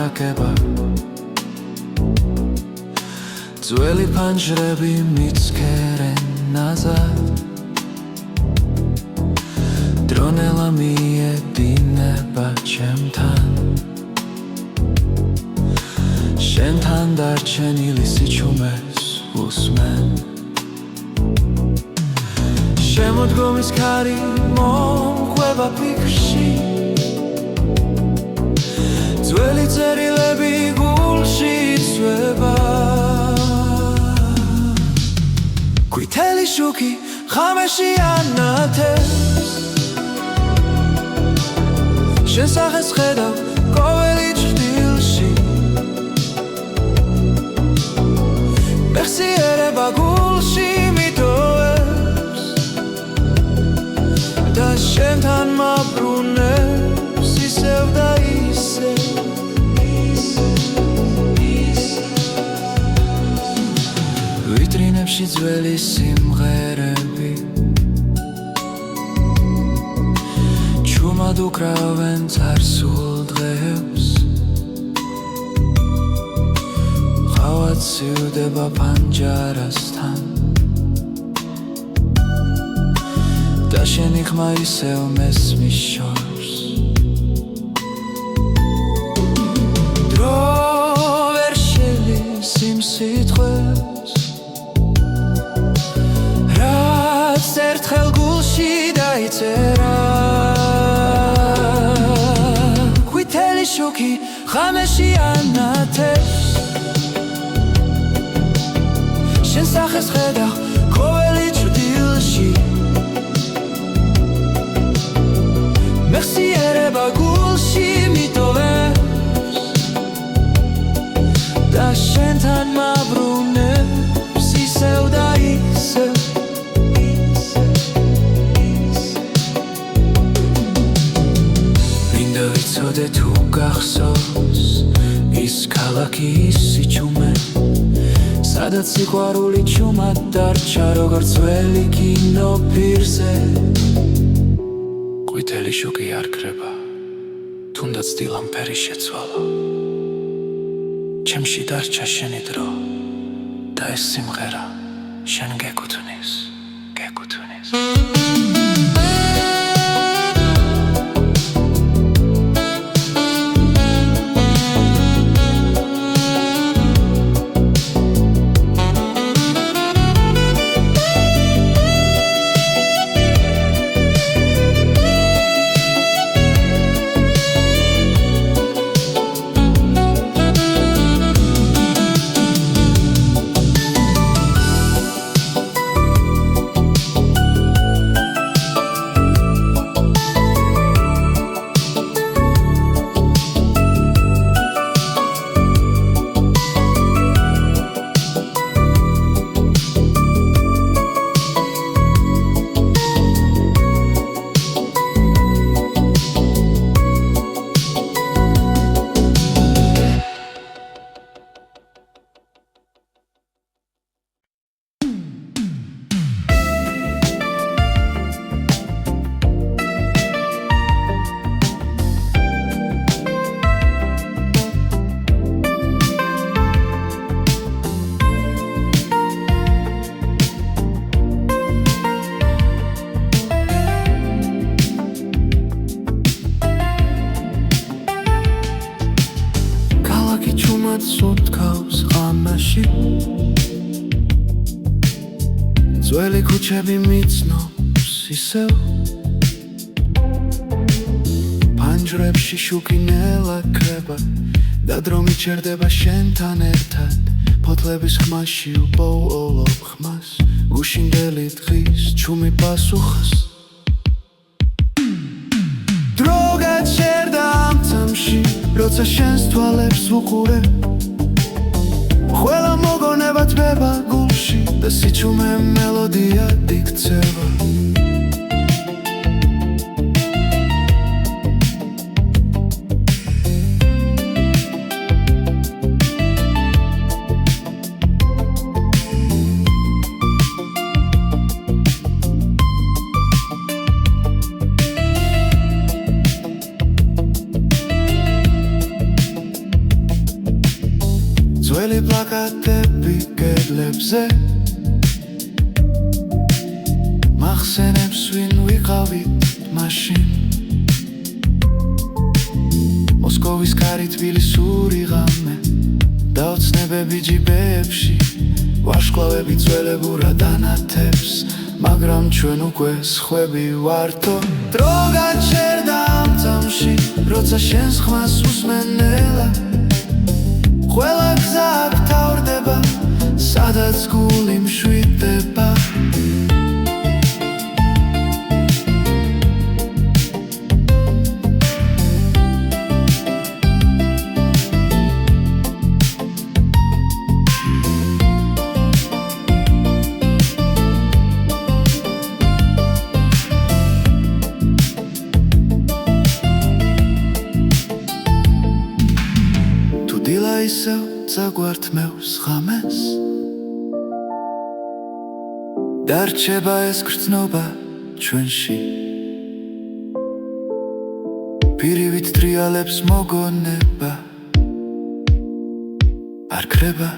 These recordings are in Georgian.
ლაქება ძველი ფანჯრები მიცქერენ ნაზად დრონელა მიედინება ჩემთან შენთან დარჩენილი სიჩუმეს უსმენ შემოდგომის ქარი მომყვება ფიქრში ძველი წერილები გულში იცვება ყვითელი შუქი ღამეში ანათებს შენ სახეს ხედავ ყოველი ჭრილში მეხსიერება გულში მიტოვებს და შენთან მაბრუნებს ისევ და ისევ ვიტრინებში ძველი სიმღერები ჩუმად უკრავენ წარსულ დღეებს ყავაც სივდება პანჯარასთან და შენი ხმა ისევ მესმის შორს დრო ვერ შელის იმ სიტყვებს რაც ერთხელ გულში დაიწერა ყვითელი შუქი ღამეში ანათებს შენ სახეს ხედავ ყოველი ჭრილში მეხსიერება გულში მიტოვებს და შენთან მაბრუნებს ისევ და ისევ მინდა ვიცოდე თუ გახსოვს ის ქალაქი ის სიჩუმე სადაც სიყვარული ჩუმად დარჩა როგორც ძველი კინო პირზე ყვითელი შუქი არ ქრება თუნდაც დილამფერი შეცვალა ჩემში დარჩა შენი დრო და ეს სიმღერა შენ გეკუთვნის სუთქავს ღამეში ძველი ქუჩები მიცნობს ისევ პანჯრებში შუქი ნელაქრება და დრო მიჩერდება შენთან ერთად ფოთლების ხმაში უპოულობ ხმას გუშინდელი დღის ჩუმი პასუხს დრო გაჩერდა ამ წამში როცა შენს თვალებს ვუყურებ ყველა მოგონება თბება გულში და სიჩუმე მელოდია იქცევა ძველი პლაკატები კედლებზე მახსენებს ვინ ვიყავით მაშინ მოსკოვის კარი თბილისური ღამე დაოცნებები ჯიბეებში ვარშკლავები ძველებურად ანათებს მაგრამ ჩვენ უკვე სხვები ვართო დრო გაჩერდა ამ წამში როცა შენს ხმას უსმენელა ყველა გზა გთავრდება სადაც გული მშვიდდება დილა ისევ წაგვართმევს ღამეს დარჩება ეს გრძნობა ჩვენში პირივით ტრიალებს მოგონება არ ქრება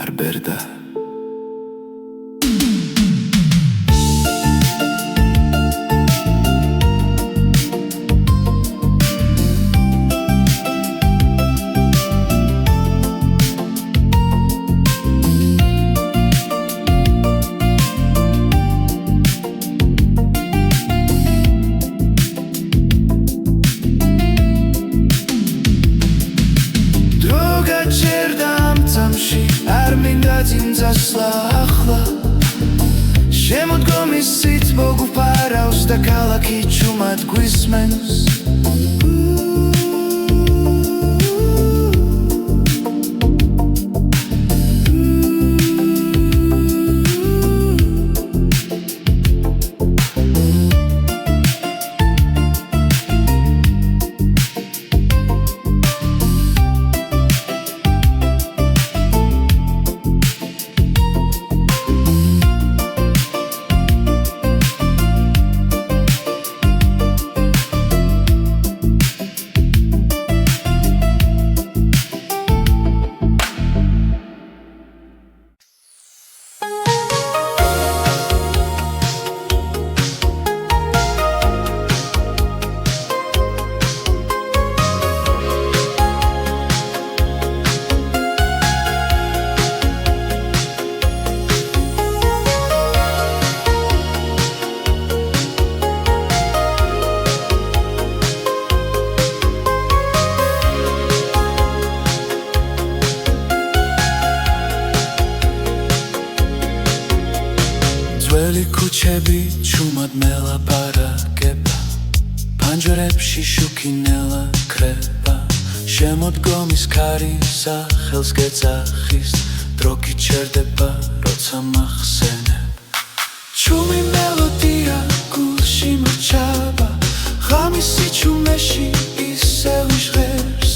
არ ბერდა არ მინდა ძინძასლა ახლა შემოდგომის სიტყვა გუფარავს და ქალაქი ჩუმად გვისმენს ძველი ქუჩები ჩუმად მელაპარაკება ფანჯრებში შუქინელა ქრება შემოდგომის ქარი სახელს გეძახის დრო გიჩერდება როცა მახსენებ ჩუმი მელოდია გულში მრჩება ღამისი ჩუმეში ისევ ჟღერს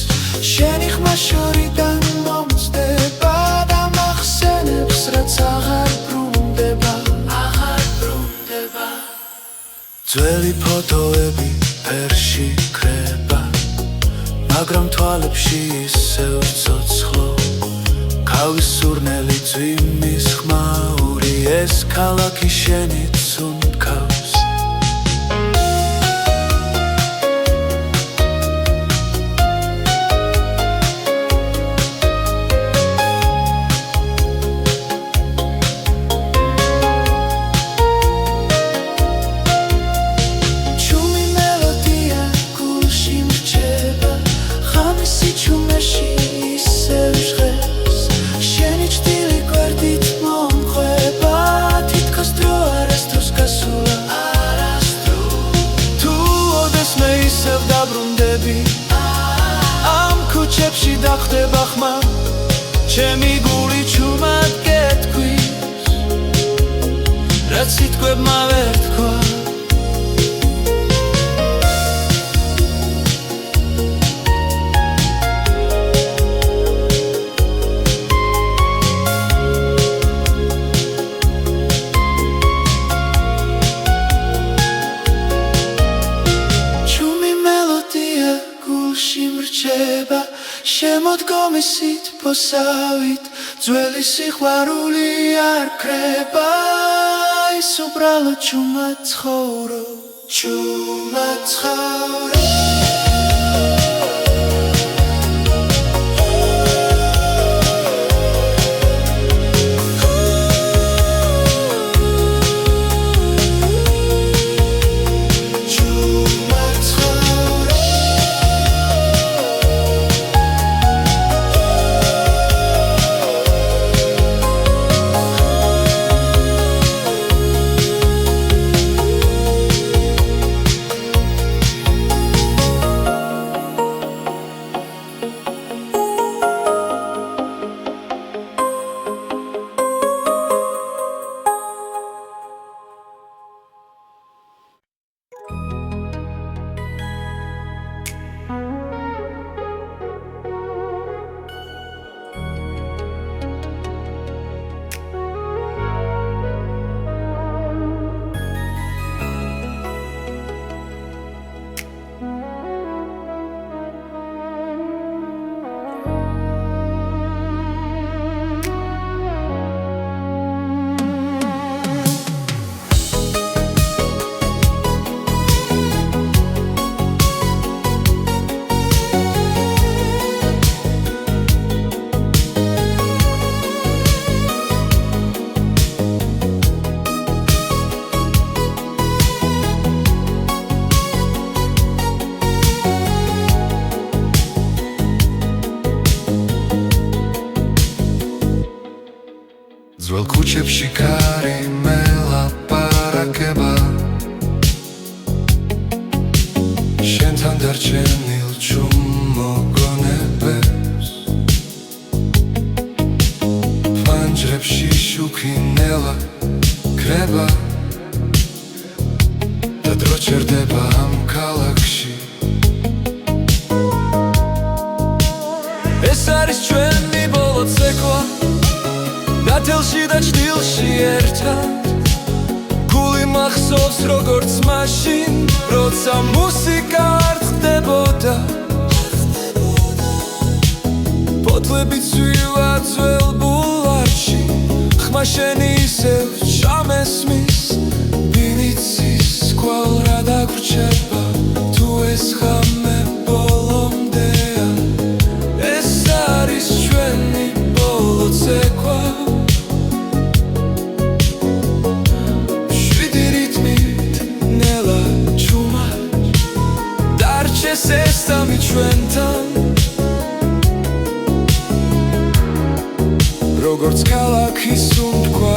შენი ხმა შორიდან მომწდება და მახსენებს რაც აღარ ძველი ფოტოები ფერში ქრება მაგრამ თვალებში ისევ ცოცხლო ქავის სურნელი ძვიმის ხმაური ეს ქალაქი შენით უნდქავს ამ ქუჩებში დახტება ხმა ჩემი გული ჩუმად გეთქვის რაც სიტყვებმა ვერ თქვა Guli გულში მრჩება შემოდგომის სითბოსავით ძველი სიყვარული არ ქრება ის უბრალოდ ჩუმად ცხოვრობ ჩუმად ცხოვრობ ძველ ქუჩებში კარი მელაპარაკება შენთან დარჩენილ ჩუმ მოგონებებს ფანჯრებში შუქი ნელა ქრება და დრო ჩერდება ამ ქალაქში ეს არის ჩვენი ბოლო ცეკვა დათელში და ჭდილში ერთად გული მახსოვს როგორც მაშინ როცა მუსიკა არ ხდებოდა ფოთლები ცვივა ძველ ბულვარში ხმა შენი ისევ ჩამესმის ბინიცის კვალ რა დაგვრჩება თუ ეს ხამე ბოლომდეა ეს არის ჩვენი ბოლო ცეკვა სესტამი ჩვენთან როგორც ქალაქის სუნთქვა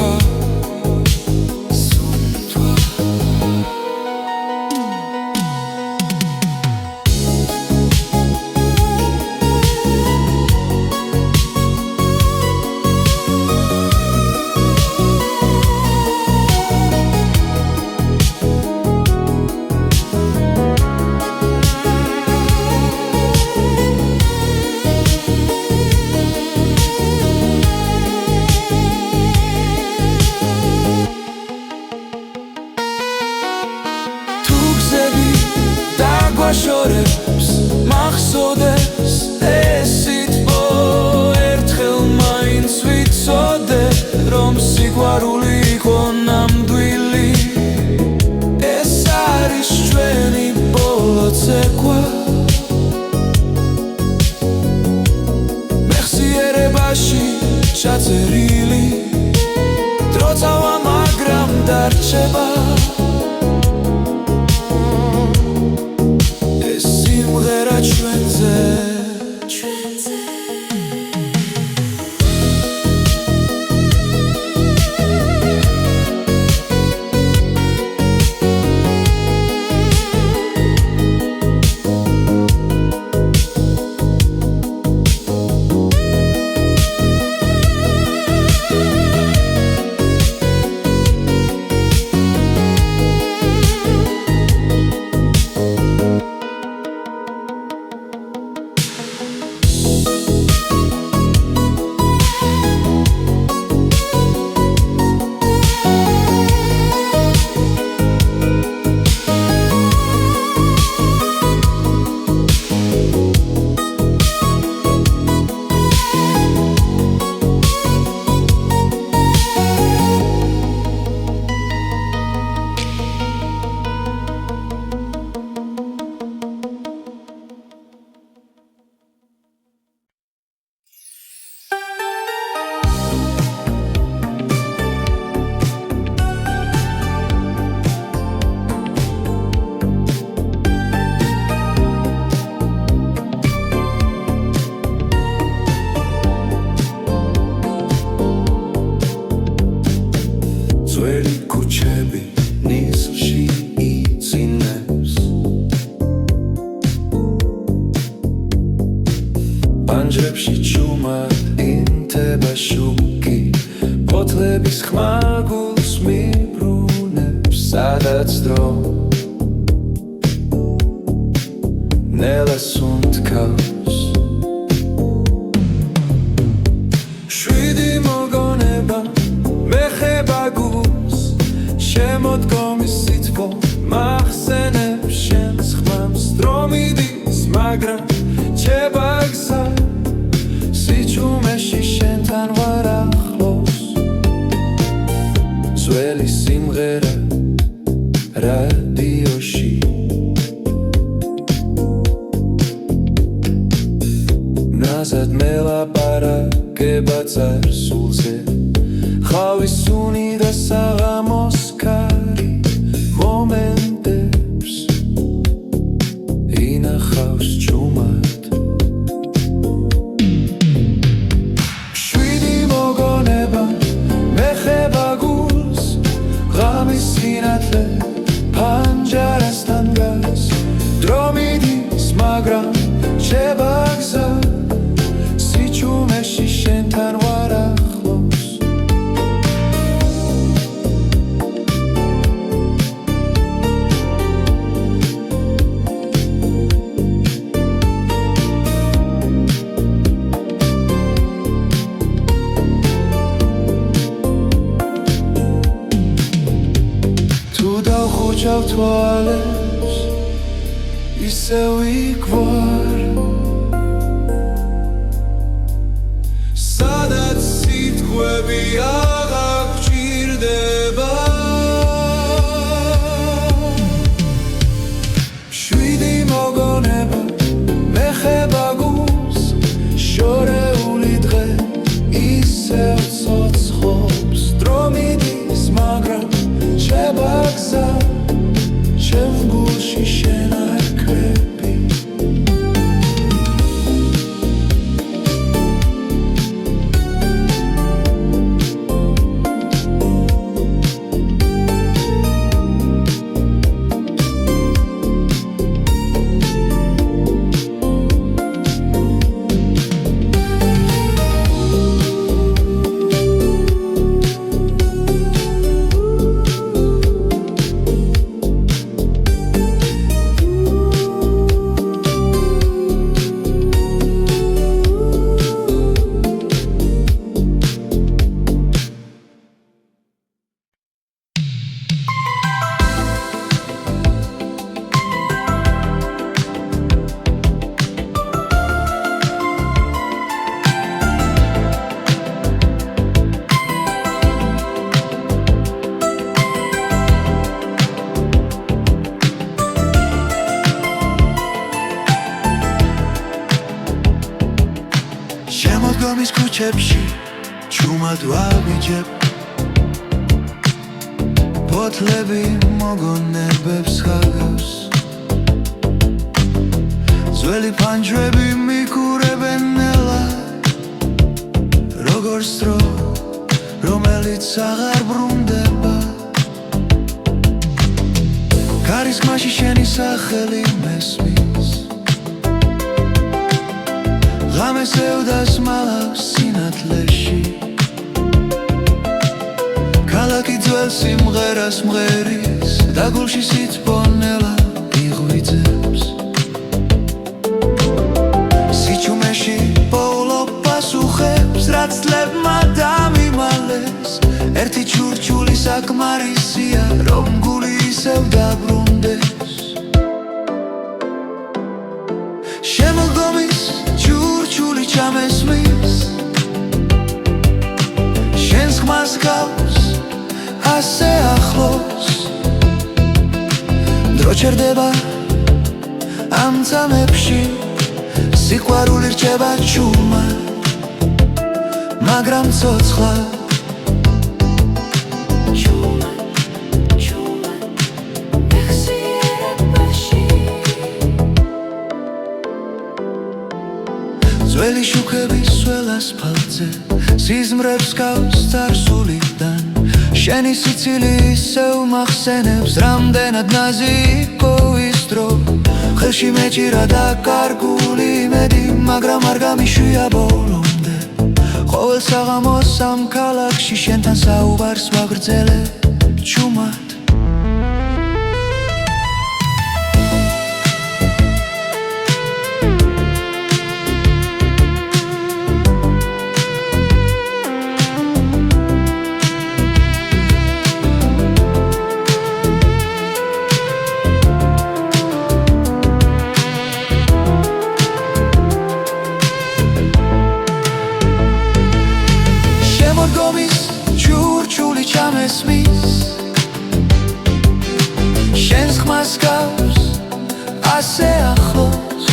შორებს მახსოვდეს ეს სითბო ერთხელ მაინც ვიცოდე რომ სიყვარული იყო ნამდვილი ეს არის ჩვენი ბოლო ცეკვა მეხსიერებაში ჩაწერილი დროწავა მაგრამ დარჩება ჩვენზე პანჯრებში ჩუმად ინთება შუქი ფოთლების ხმა გულს მიბრუნებს სადაც დრო ნელას უნთქავს შვიდი მოგონება მეხება გულს შემოდგომის სითბო მახსენებს შენს ხმამს დრო მიდის მაგრამ რჩება გზა სიჩუმეში შენთან ვარ ახლოს ძველი სიმღერა რადიოში ნაზად მელაპარაკება წარსულზე ხავის სუნი და საღამოს ქარი მომენტებს ინახავს ჩუმად შვიდი მოგონება მეხება გულს ღამის სინათლე პანჯარასთან დგას დრო მიდის მაგრამ რჩება გზა სიჩუმეში შენთან ვარ ახლოს თუ დავხუჭავ თვალებს ისევ იქ ვარ სადაც სიტყვები აღარ გჭირდება შვიდი მოგონება მეხება გულს შორეული დღე ისევ ცოცხობს დრო მიდის მაგრამ რჩება გზა ჩემ გულში შენ არ კრები შემოდგომის ქუჩებში ჩუმად ვაბიჯებ ფოთლები მოგონებებს ხაგავს ძველი პანჯრები მიკურებენ ნელა როგორც დრო რომელიც აღარ ბრუნდება ქარისმაში შენი სახელი მესმის ღამეს ევდას მალავს სინათლეში ქალაქი ძველ სიმღერას მღერის და გულში სითბო ნელა იღვიძებს სიჩუმეში პოულო პასუხებს რაც წლებმა დამიმალეს ერთი ჩურჩული საკმარისია რომ გული ისევ დაბრუნდეს შემოდგომის ჩურჩული ჩამესმის შენს ხმას გავს ასე ახლოს დრო ჩერდება ამ წამებში სიყვარული რჩება ჩუმად მაგრამ ცოცხლად ძველი შუქების სველ ასფალტზე სიზმრებს გავს წარსულიდან შენი სიცილი ისევ მახსენებს რამდენად ნაზი იყო ის დრო ხელში მეჭირა და კარგული იმედი მაგრამ არ გამიშვია ბოლომდე ყოველ საღამოს ამ ქალაქში შენთან საუბარს ვაგრძელე ჩუმად ჩურჩული ჩამესმის შენს ხმას გავს ასე ახლოს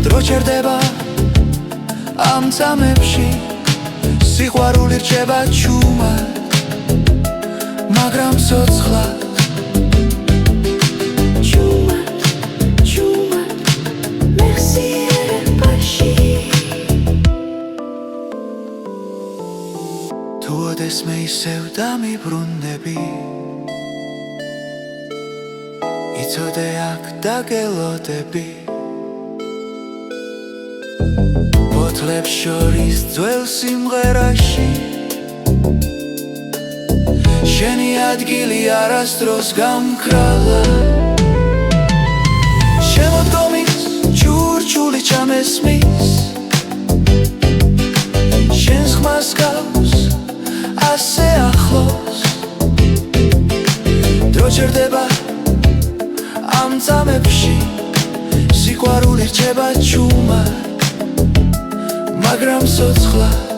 დრო ჩერდება ამ წამებში სიყვარული რჩება ჩუმად მაგრამ ცოცხლად ეს მე ისევ დამიბრუნდები იცოდე აქ დაგელოდები ფოთლებს შორის ძველ სიმღერაში შენი ადგილი არასდროს გამქრალა შემოდგომის ჩურჩული ჩამესმის შენს ხმას გავს ასე ახლოს დრო ჩერდება ამ წამებში სიყვარული რჩება ჩუმად მაგრამ ცოცხლად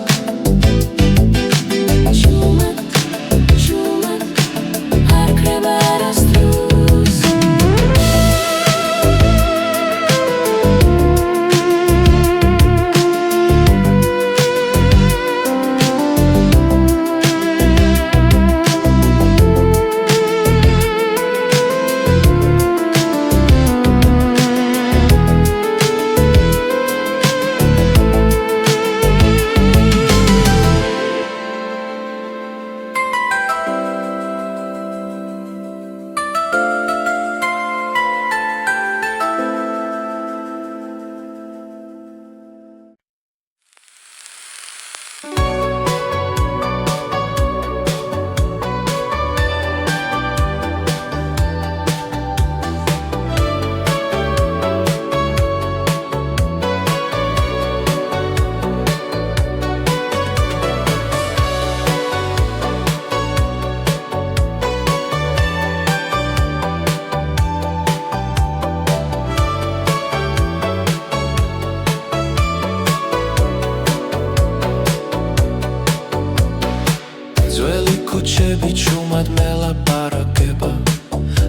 ქუჩები ჩუმად მელაპარაკება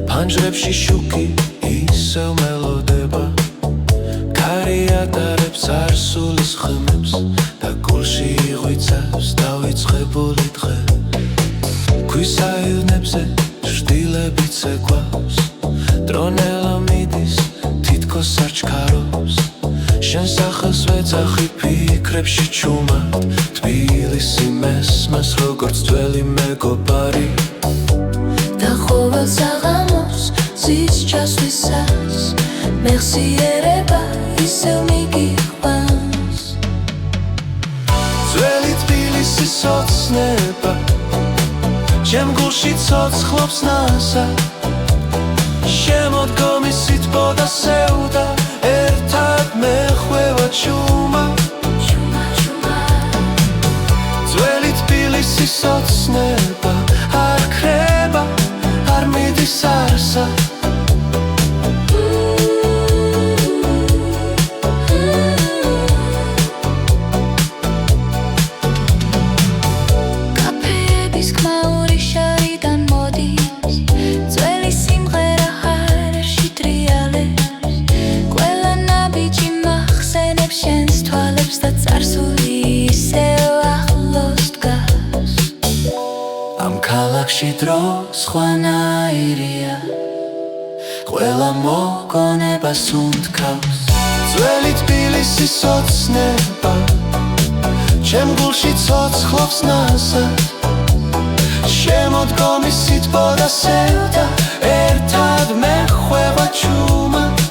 ფანჯრებში შუქი ისევ მელოდება ქარი ატარებს არსულის ხმებს და გულში იღვიცავს დავიწყებული დღე ქვის აილნებზე შtildeებით ცეკვავს დრონელა მიდის თითქოს არ ჩქარობს შენ სახელს ვეძახი ფიქრებში ჩუმად თბილისი მესმას როგორც ძველი მეგობარი და ყოველ საღამოს ზის ჩასვლისას მეხსიერება ისევ მიგიყვანს ძველი თბილისის ოცნება ჩემ გულში ცოცხლობს ნასად შემოდგომის სითბო და სევდა ერთად მეხვევა ჩუმად ძველი თბილისის ოცნება არ ქრება არ მიდის არსად ქალაქში დრო სხვანაირია ყველა მოგონებას უნთქავს ძველი თბილისის ოცნება ჩემ გულში ცოცხლობს ნასად შემოდგომის სითბო და სევდა ერთად მეხვევა ჩუმად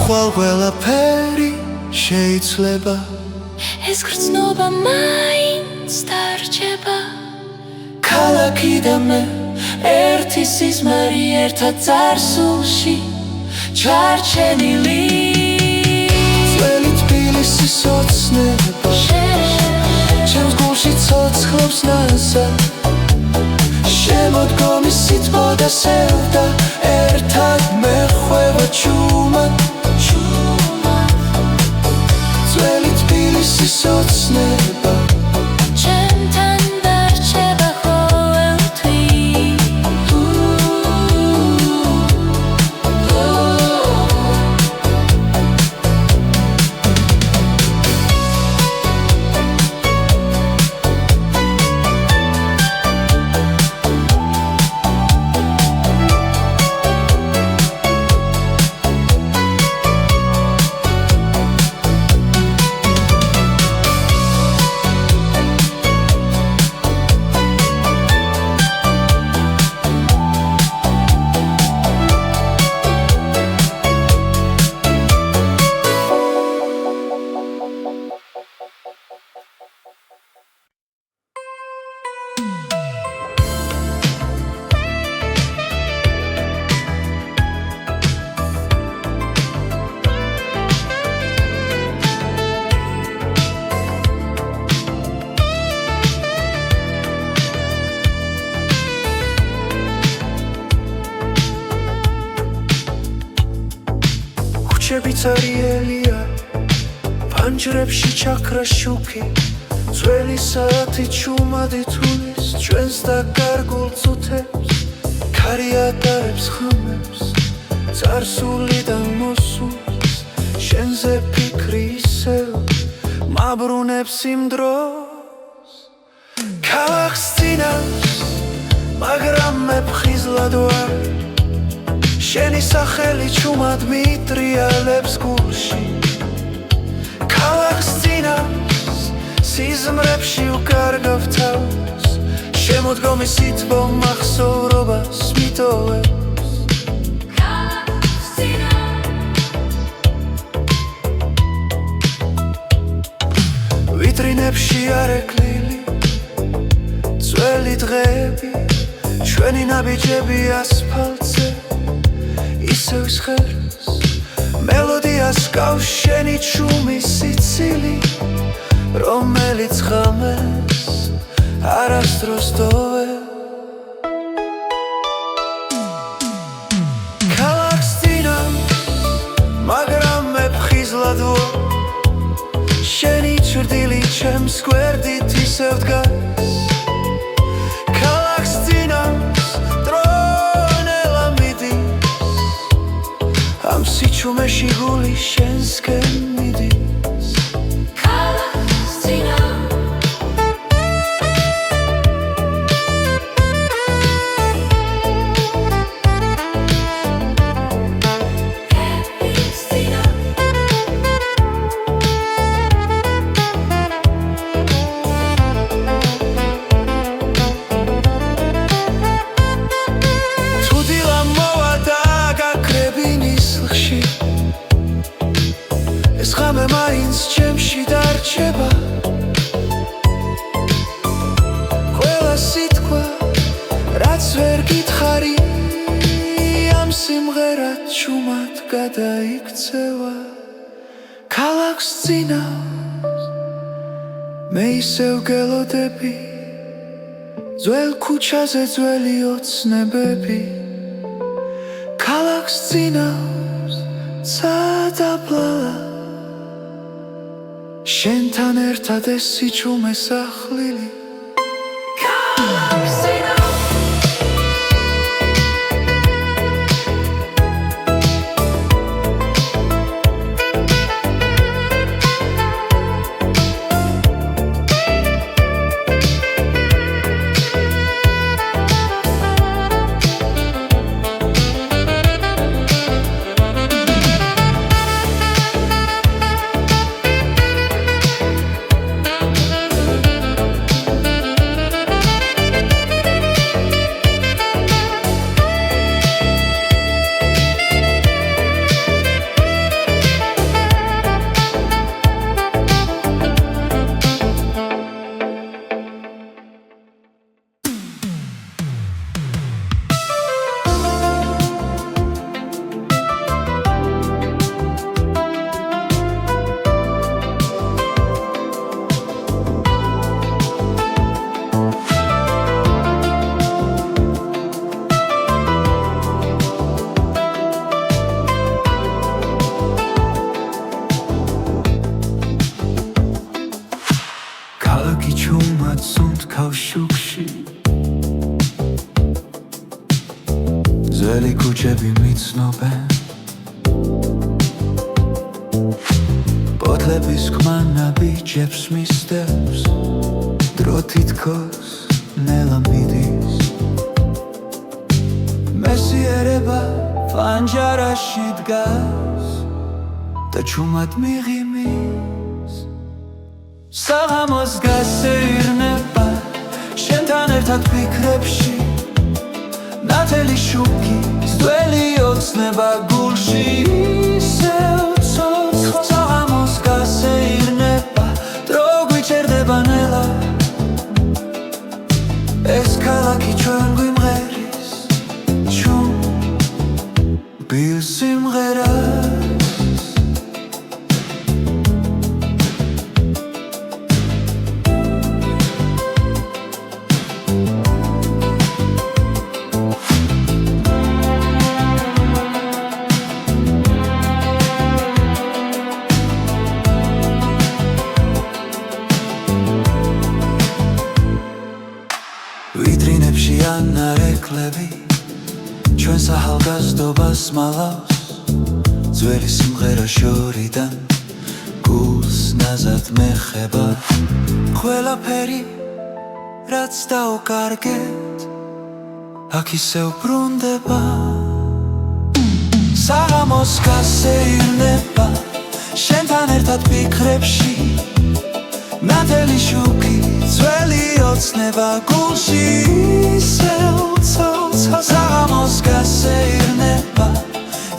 ხვალ ყველაფერი შეიძლება ეს გრძნობა მაინც დარჩება ქალაქი და მე ერთი სიზმარი ერთად წარსულში ჩარჩენილი ძველი თბილისის ოცნება ჩემს გულში ცოცხლობს ნაზა შემოდგომის სითბო და სევდა ერთად მეხვევა ჩუმად ძველი თბილისის ოცნება ჩემთან დარჩება ყოველთვის ცარიელია პანჯრებში ჩაქრა შუქი ძველი საათი ჩუმადი თulis ჩვენს დაკარგულ წუთებს ქარი ატარებს ხმებს წარსულიდან მოსულს შენზე ფიქრი ისევ მაბრუნებს იმ დროს ქალაქს წინავს მაგრამ მე ფხიზლად ვარ შენი სახელი ჩუმად მიტრიალებს გულში ქალაქს წინავს სიზმრებში უკარგავ თავს შემოდგომის სითბო მახსოვრობას მიტოვებს ქალაქს წინავს ვიტრინებში არეკლილი ძველი დღეები ჩვენი ნაბიჯები ასფალტზე ისევ სხერს მელოდიას გავს შენი ჩუმის სიცილი რომელიც ღამეს არასდროს დოვე ქალაქს წინავს მაგრამ მე ფხიზლად ვარ შენი ჩრდილი ჩემს გვერდით ისევ დგას ქალაქს წინავს ამ სიჩუმეში გული შენსკენ მიდის ქალაქს წინავს ღამე მაინც ჩემში დარჩება ყველა სიტყვა რაც ვერ გითხარი ამ სიმღერად ჩუმად გადაიქცევა ქალაქს წინავს მე ისევ გელოდები ძველ ქუჩაზე ძველი ოცნებები ქალაქს წინავს სადაბლალა შენთან ერთად ეს სიჩუმე სახლილი ქალაქს წინავს ბიჭები მიცნობენ პოთლების ქმანა ბიჭებს მისდევს დრო თითქოს ნელა მიდის მესიერება ფანჯარაში დგას და ჩუმად მიღიმის საღამოს გასეირნება შენთან ერთად ფიქრებში ნათელი შუქი ძველი ოცნება გულში ისევ ცოცხალ საღამოს გასეირნება დრო გვიჭერდება ნელა ეს ქალაქი ჩვენ გვიმღერის ჩუმბილ სიმღერას ვიტრინებში ანარეკლები ჩვენს ახალგაზრდობას მალავს ძველი სიმღერა შორიდან გულს ნაზად მეხება ყველაფერი რაც დაუკარგეთ აქ ისევ ბრუნდება საღამოს გასეირნება შენთან ერთად ფიქრებში ნათელი შუქი ძველი ოცნება გულში ისევ ცოცხალ საღამოს გასეირნება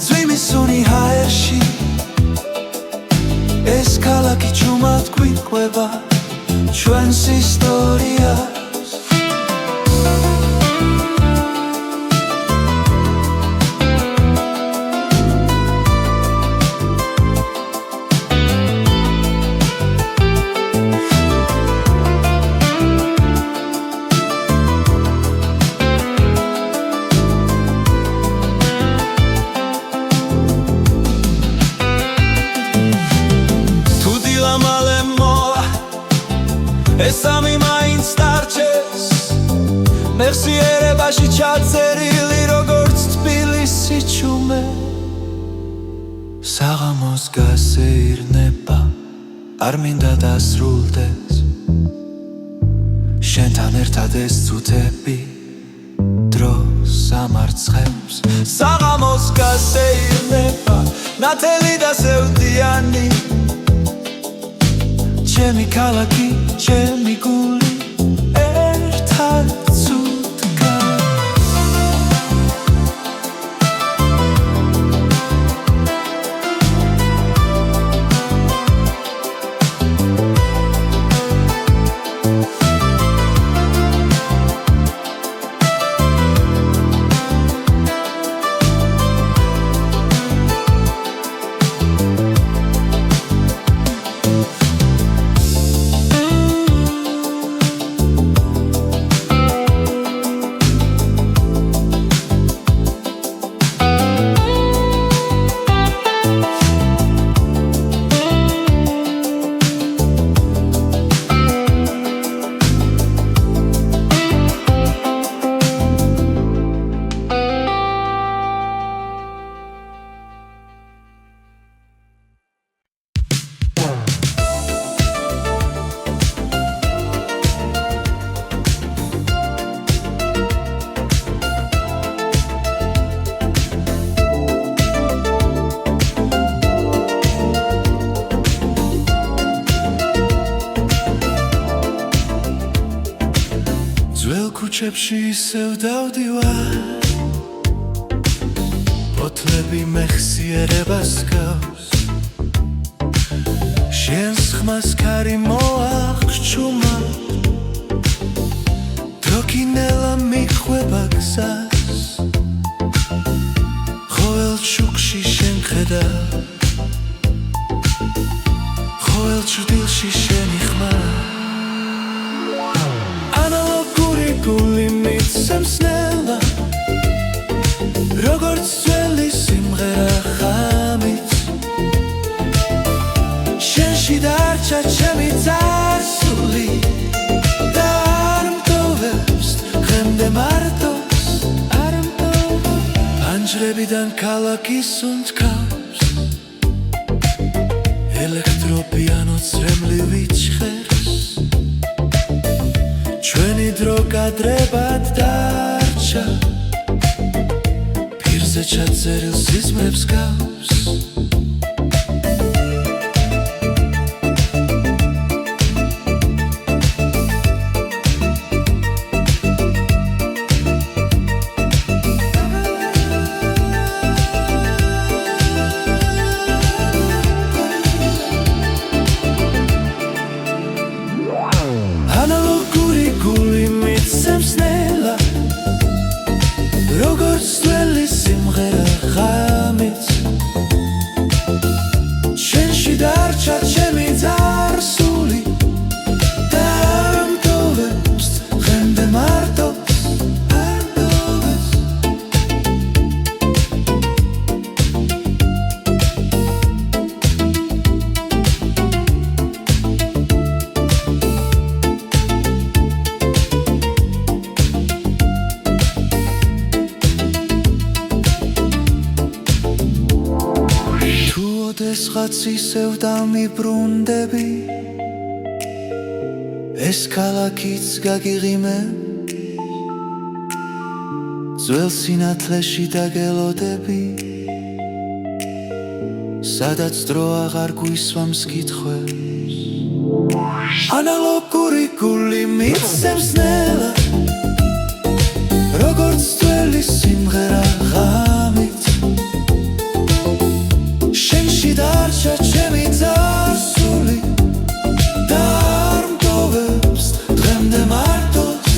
ძვიმისუნი ჰაერში ეს ქალაქი ჩუმად გვიყვება ჩვენს ისტორიას ეს ამი მაინც დარჩეს მეხსიერებაში ჩაწერილი როგორც თბილისი ჩუმე საღამოს გასეირნება არ მინდა დასრულდეს შენთან ერთად ეს წუთები დროს ამარცხებს საღამოს გასეირნება ნათელი და სევდიანი ჩემი ქალაქი, ჩემი გული ერთად ცუდგას ქუჩებში ისევ დავდივარ პოთლები მეხსიერებას გავს შენს ხმას ქარი მოახჩუმა დროკინელა მიხვება გზას ყოველ შუქში შენ ხედა ყოველ ჭრდილში შენი ხმა გული მიცემს ნელა როგორც ძველი სიმღერა ხამით შენში დარჩა ჩემი წარსული და არ მტოვებს დღემდე მარტოს არ მტოვებს ფანჯრებიდან ქალაქის უნთქავს ელექტროპიანო წრემლივი ჭხერს ჩვენი დრო კადრებად დარჩა პირზე ჩაწერილ სიზმრებს გავს ანალოგური გული მიცემს ნელა როგორც ძველი სიმღერა ღამით შენში დარჩა ჩემი ძარსული და ამტოვებს დღემდე მარტოს ოდესღაც ისევ დამიბრუნდები ეს ქალაქიც გაგიღიმებ ძველ სინათლეში დაგელოდები სადაც დრო აღარ გვისვამს კითხვებს ანალოგური გული მიცემს ნელა როგორც ძველი სიმღერა ღამით შენში დარჩა ჩემი ძარსული და არ მტოვებს დღემდე მარტოს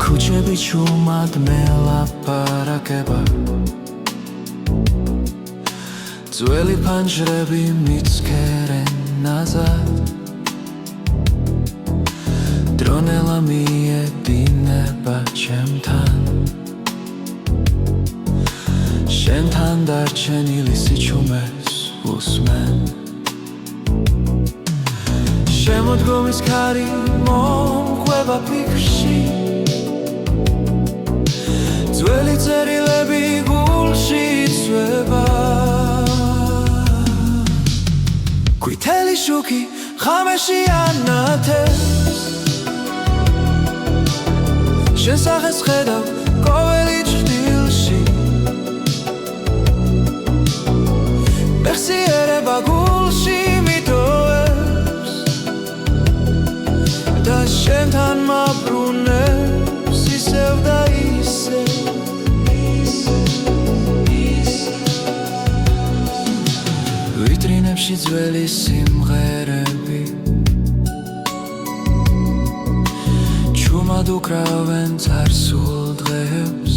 ქუჩები ჩუმად მელაპარაკება ძველი ფანჯრები მიცქერენ ნაზად დრონელა მიედინება ჩემთან შენთან დარჩენილი სიჩუმეს უსმენ შემოდგომის ქარი მომყვება ფიქრში ძველი წერილები გულში იცვება ყვითელი შუქი ღამეში ანათებს შენ სახეს ხედავ ყოველი ჭრილში მეხსიერება გულში მიტოვებს და შენთან მაბრუნებს ისევ და ისევ ვიტრინებში ძველი სიმღერები ჩუმად უკრავენ წარსულ დღეებს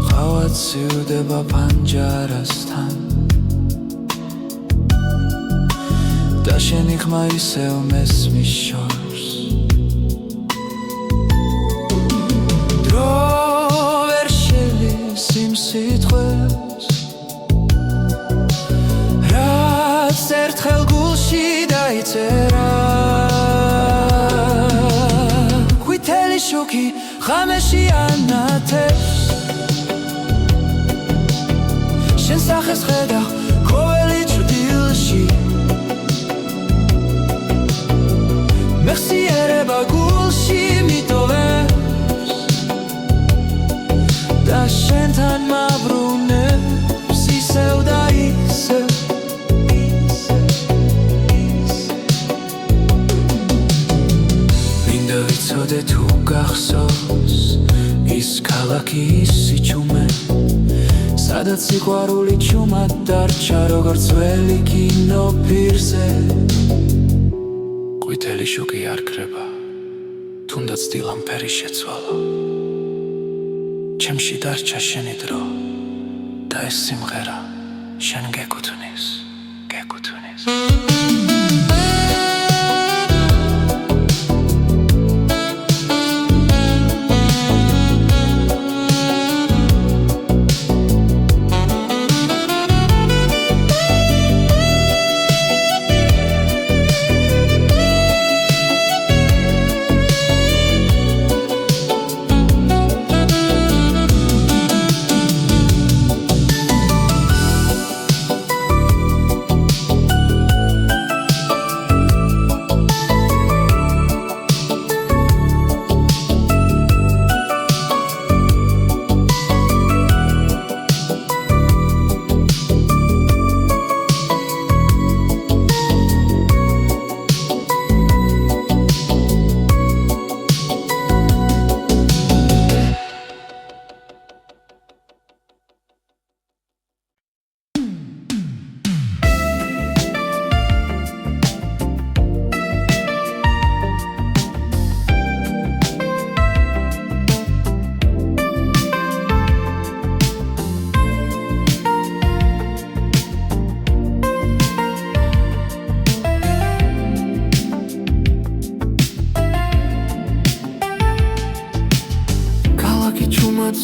ყავა ცივდება პანჯარასთან და შენი ხმა ისევ მესმის შორს დრო ვერ შელის იმ სიტყვებს რაც ერთხელ გულში დაიწერა ყვითელი შუქი ღამეში ანათებს სახეს ხედავ ყოველი ჭრდილში მეხსიერება გულში მიტოვებს და შენთან მაბრუნებს ისევ და ისევ მინდა ვიცოდე თუ გახსოვს ის ქალაქი ის სიჩუმე სადაც სიყვარული ჩუმად დარჩა როგორც ძველი კინო პირზე ყვითელი შუქი არ ქრება თუნდაც დილამფერი შეცვალა ჩემში დარჩა შენი დრო და ეს სიმღერა შენ გეკუთვნის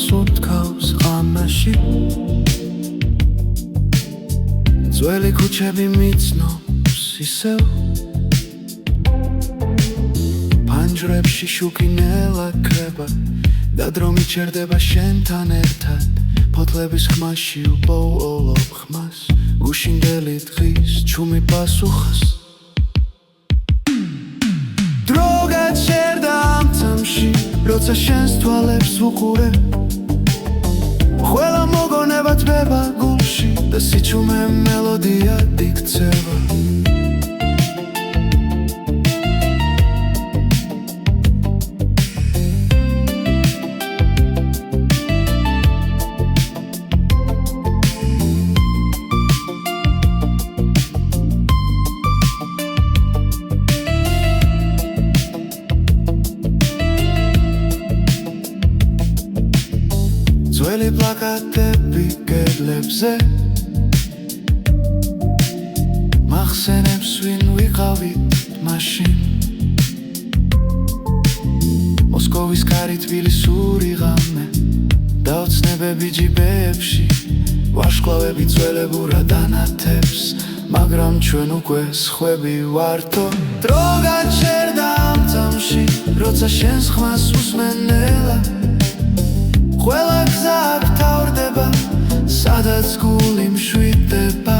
სუთქავს ღამაში ძველი ქუჩები მიცნობს ისევ ფანჯრებში შუქი ნელა ქრება და დრო მიჩერდება შენთან ერთად ფოთლების ხმაში უპოულობ ხმას გუშინდელი დღის ჩუმი პასუხას დრო გაჩერდა ამ წამში როცა შენს თვალებს ვუყურებ ყველა მოგონება თბება გულში და სიჩუმე მელოდია იქცევა ძველი პლაკატები კედლებზე მახსენებს ვინ ვიყავით მაშინ მოსკოვის კარი თბილისური ღამე და ოცნებები ჯიბეებში ვარშკლავები ძველებურად ანათებს მაგრამ ჩვენ უკვე სხვები ვართო დრო გაჩერდა ამ წამში როცა შენს ხმას უსმენელა ყველა გზა გთავრდება სადაც გული მშვიდდება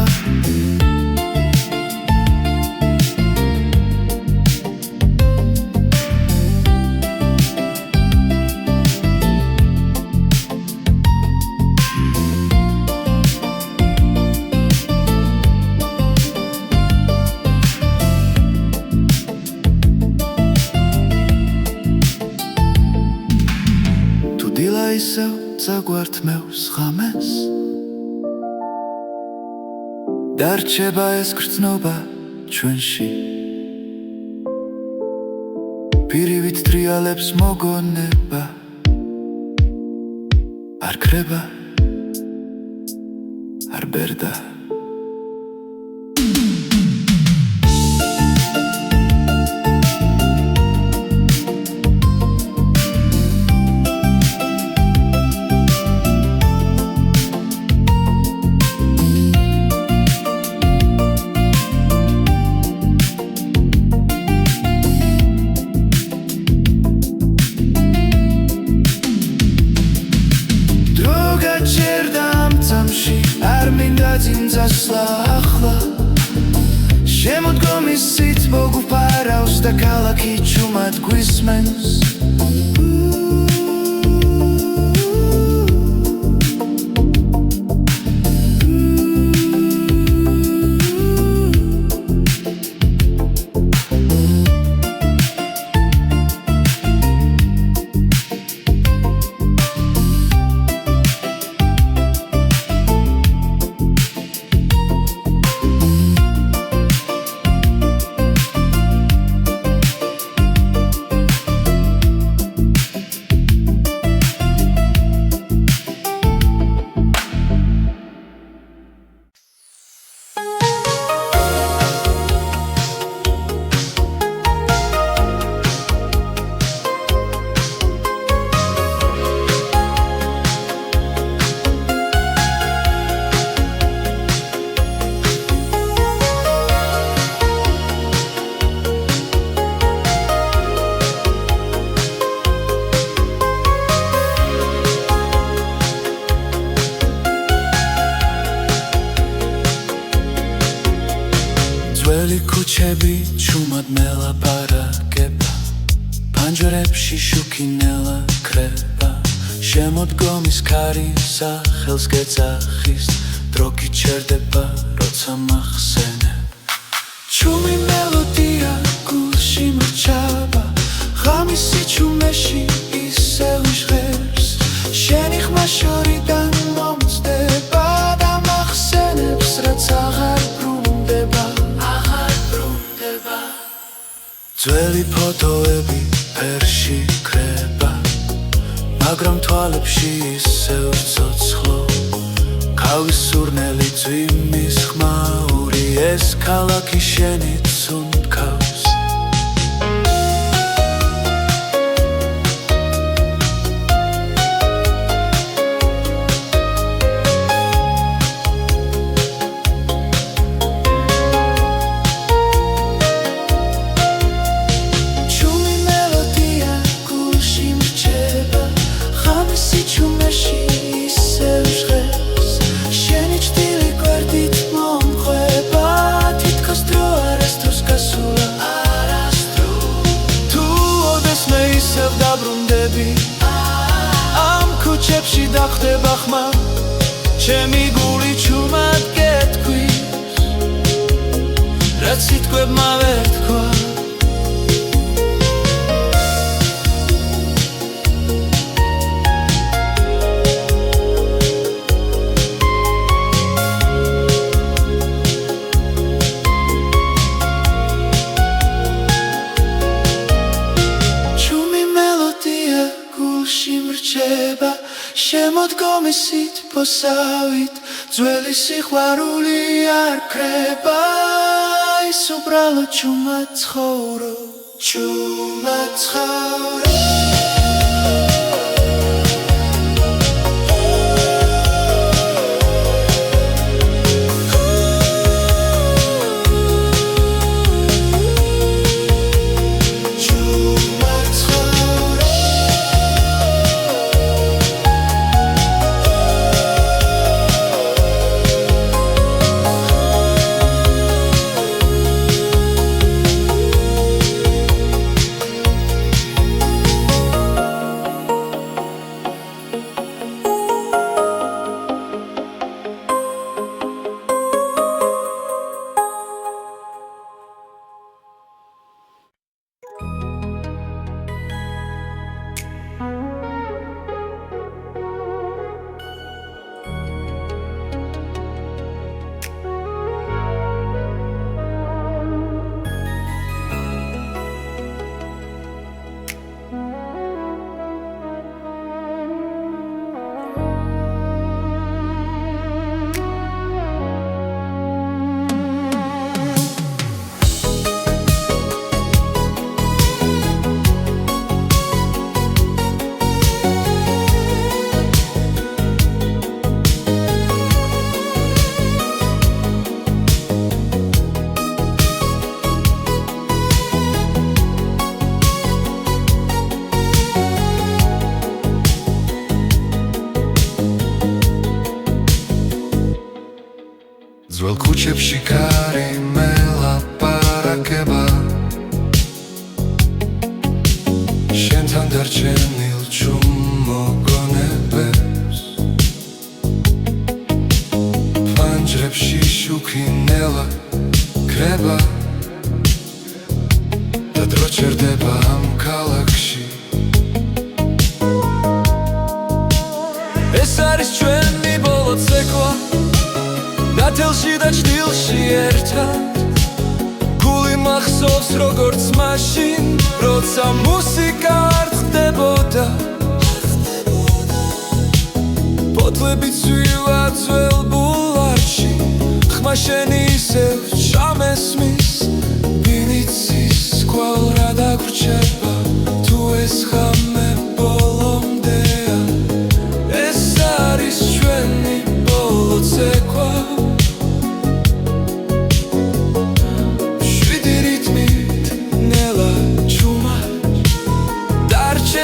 ისევ წაგვართმევს ღამეს დარჩება ეს გრძნობა ჩვენში პირივით ტრიალებს მოგონება არ ქრება არ ბერდა არ მინდა წინწასვლა ახლა შემოდგომის სით მოგუფარავს და ქალაქი ჩუმად გვისმენს ძველი ქუჩები ჩუმად მელაპარაკება ფანჯრებში შუქინელა ქრება შემოდგომის ქარი სახელს გეძახის დრო გიჩერდება როცა მახსენებ ჩუმი მელოდია გულში მრჩება ღამისი ჩუმეში ისევ ჟღერს შენი ხმა შორიდან მომწდება და მახსენებს რაც აღარ ძველი ფოტოები ფერში ქრება მაგრამ თვალებში ისევ ცოცხლო ქავის სურნელი ძვიმის ხმაური ეს ქალაქი შენით უნდქავს ამ ქუჩებში დახდება ხმა ჩემი გული ჩუმად გეთქვის რაც სიტყვებმა ვერ თქვა შემოდგომის სითბოსავით ძველი სიყვარული არ ქრება ის უბრალოდ ჩუმად ცხოვრობ ჩუმად ცხოვრობ ძველ ქუჩებში კარი მელაპარაკება შენთან დარჩენილ ჩუმ მოგონებებს ფანჯრებში შუქი ნელა კრება და დრო ჩერდება ამ ქალაქში ეს არის ჩვენი ბოლო ცეკვა დათელში და ჭდილში ერთად გული მახსოვს როგორც მაშინ როცა მუსიკა არ ხდებოდა ფოთლები ცვივა ძველ ბულვარში ხმა შენი ისევ ჩამესმის ვინიცის კვალ რა დაგვრჩება თუ ეს ხამე ბოლომდეა ეს არის ჩვენი ბოლო ცეკვა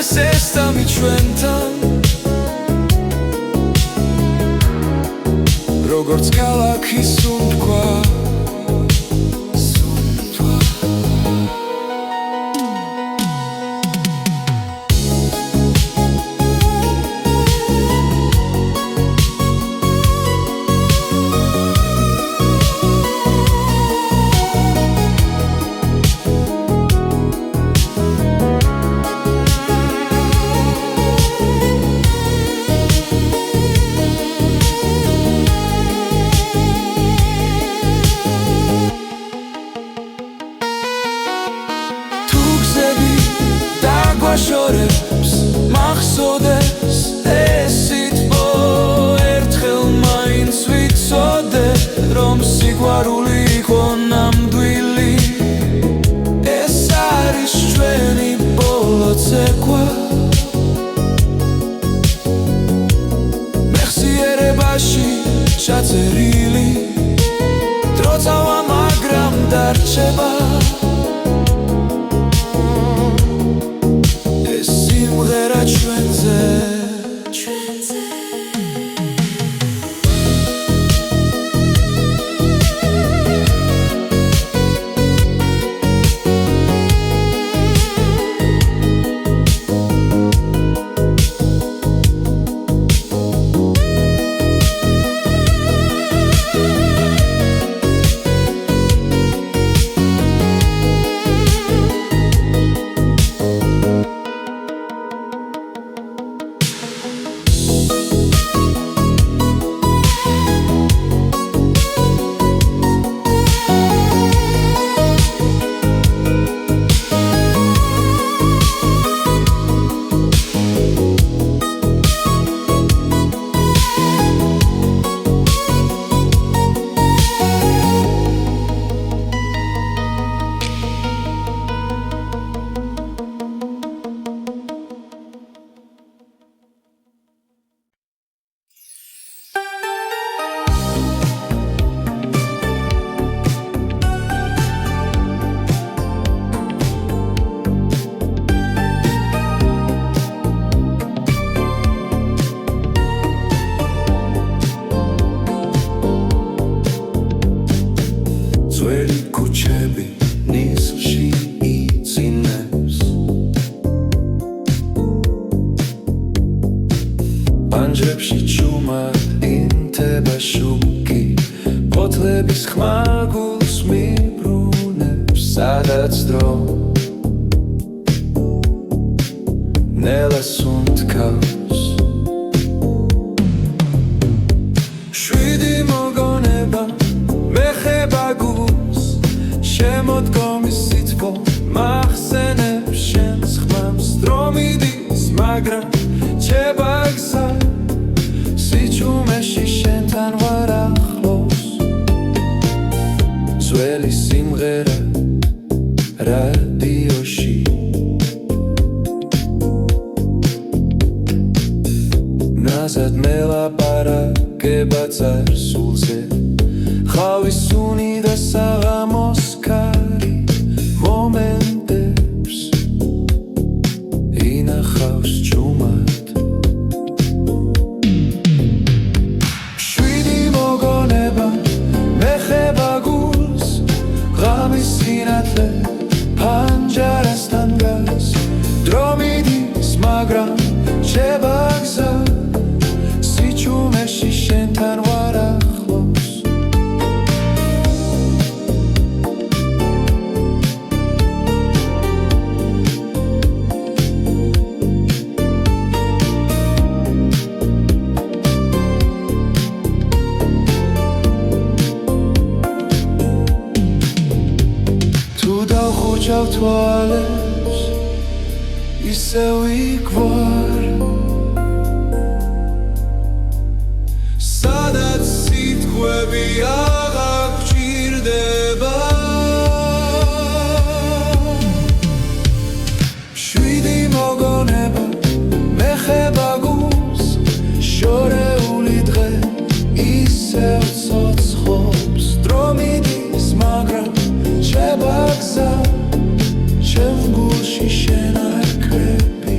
სესტამი ჩვენთან როგორც ქალაქის სუნთქვა შორებს მახსოვდეს ეს სიტყვა ერთხელ მაინც ვიცოდე რომ სიყვარული იყო ნამდვილი ეს არის ჩვენი ბოლო ცეკვა მეხსიერებაში ჩაწერილი დრო წავა მაგრამ დარჩება ჩვენზე ფანჯრებში ჩუმად ინთება შუქი ფოთლების ხმა გულს მიბრუნებს სადაც დრო ნელას უნთქავს შვიდი მოგონება მეხება გულს შემოდგომის სითბო მახსენებს შენს ხმამს დრო მიდის მაგრამ რჩება გზა სიჩუმეში შენთან ვარ ახლოს ძველი სიმღერა რადიოში ნაზად მელაპარაკება წარსულზე ხავის სუნი და საღამოს კარი მომენტებს ინახავს ჩუმად ჩავთვალებს ისევ იგვარ სადაც სიტყვები აღარ გჭირდება შვიდი მოგონება მეხება გულს შორეული დღე ისევ ცოცხობს დრო მიდის მაგრამ რჩება გზა ჩემ გულში შენ არ კრები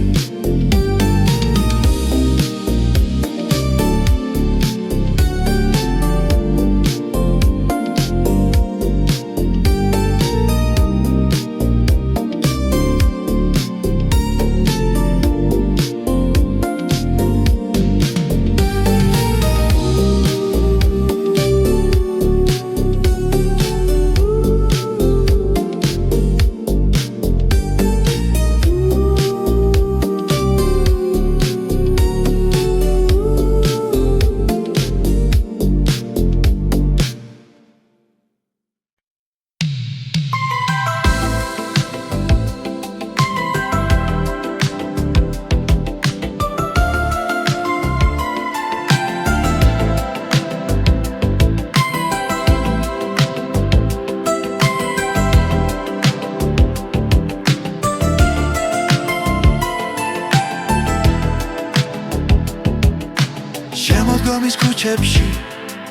შემოდგომის ქუჩებში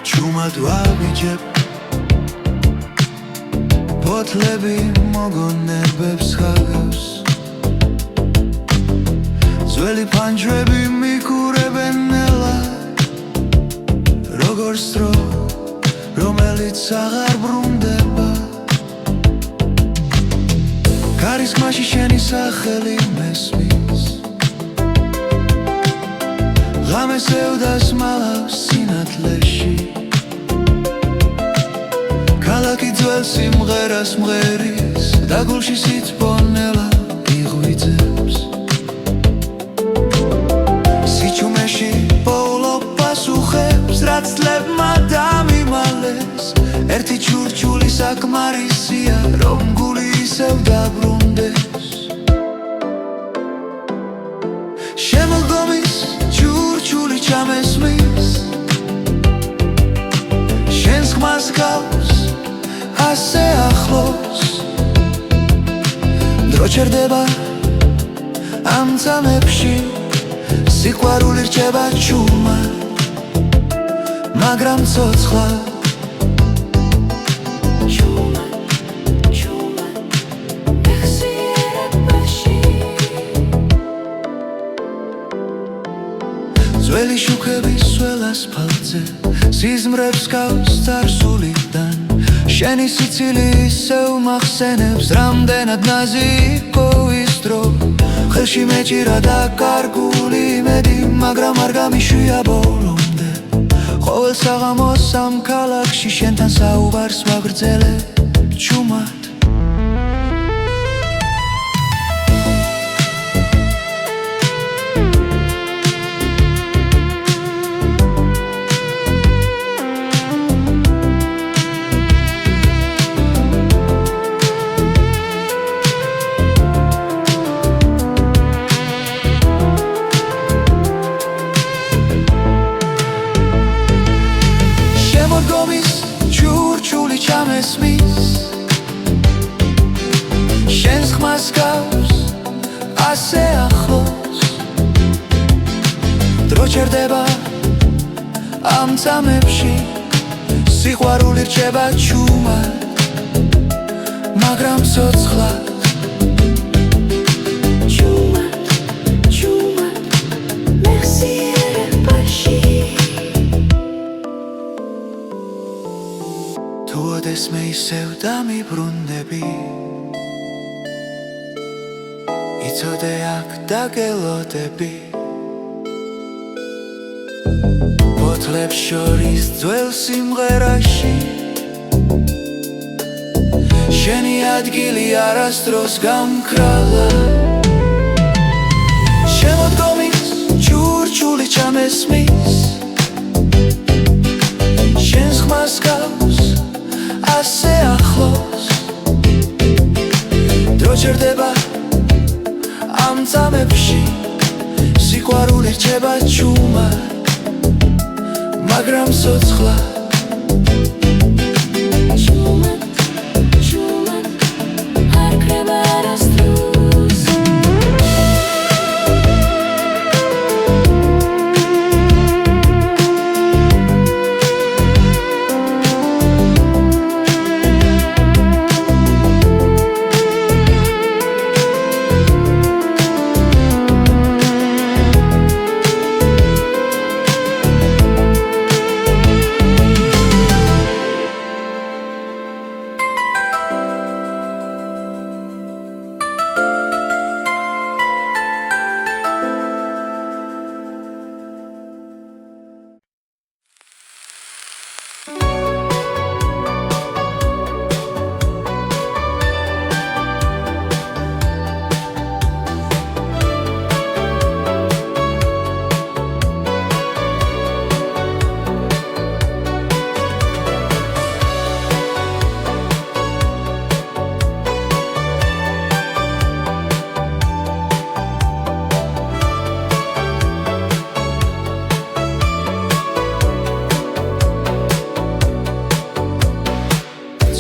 ჩუმად ვაბიჯებ ფოთლები მოგონებებს ხაგავს ძველი ფანჯრები მიკურებენ ნელად როგორც დრო რომელიც აღარ ბრუნდება ქარისმაში შენი სახელი მესმის ღამეს ევდას მალავს სინათლეში ქალაქი ძველ სიმღერას მღერის და გულში სითბონელა იღვიძებს სიჩუმეში პოულობ პასუხებს რაც წლებმა დამიმალეს ერთი ჩურჩული საკმარისია რომ გული ისევ დაბრუნდეს შემოდგომის ჩურჩული ჩამესმის შენს ხმას გავს ასე ახლოს დრო ჩერდება ამ წამებში სიყვარული რჩება ჩუმად მაგრამ ცოცხლად ძველი შუქების სველ ასფალტზე სიზმრებს გავს წარსულიდან შენი სიცილი ისევ მახსენებს რამდენად ნაზი იყო ის დრო ხელში მეჭირა და კარგული იმედი მაგრამ არ გამიშვია ბოლომდე ყოველ საღამოს ამ ქალაქში შენთან საუბარს ვაგრძელე ჩუმად ჩურჩული ჩამესმის შენს ხმას გავს ასე ახლოს დრო ჩერდება ამ წამებში სიყვარული რჩება ჩუმად მაგრამ ცოცხლად ეს მე ისევ დამიბრუნდები იცოდე აქ დაგელოდები ფოთლებს შორის ძველ სიმღერაში შენი ადგილი არასდროს გამქრალა შემოდგომის ჩურჩული ჩამესმის შენს ხმას გავს ასე ახლოს ჭრდება ამ წამებში სიყვარული რჩება ჩუმად მაგრამ ცოცხლად არ ქრება არასდროს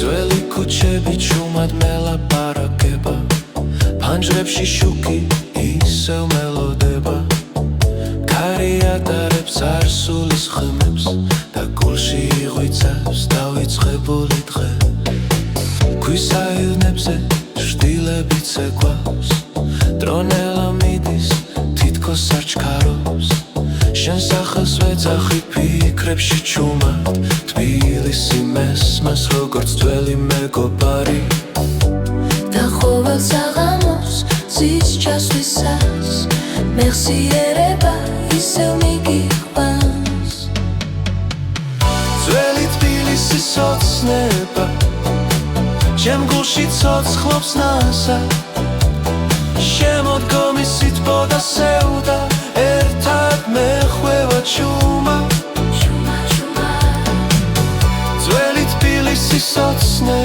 ძველი ქუჩები ჩუმად მელაპარაკება ფანჯრებში შუქი ისევ მელოდება ქარი ატარებს არსულის ხმებს და გულში იღვიცავს დავიწყებული დღე ქვის აილნებზე შტილები ცეკვავს დრონელა მიდის თითქოს არ ჩქარობს შენ სახელს ვეძახი ფიქრებში ჩუმად თბილისი მესმას როგორც ძველი მეგობარი და ყოველ საღამოს ზის ჩასვლისას მეხსიერება ისევ მიგიყვანს ძველი თბილისის ოცნება ჩემ გულში ცოცხლობს ნასა შემოდგომის სითბო და სევდა ერთად მეხვევა ჩუმად ძველი თბილისის ოცნება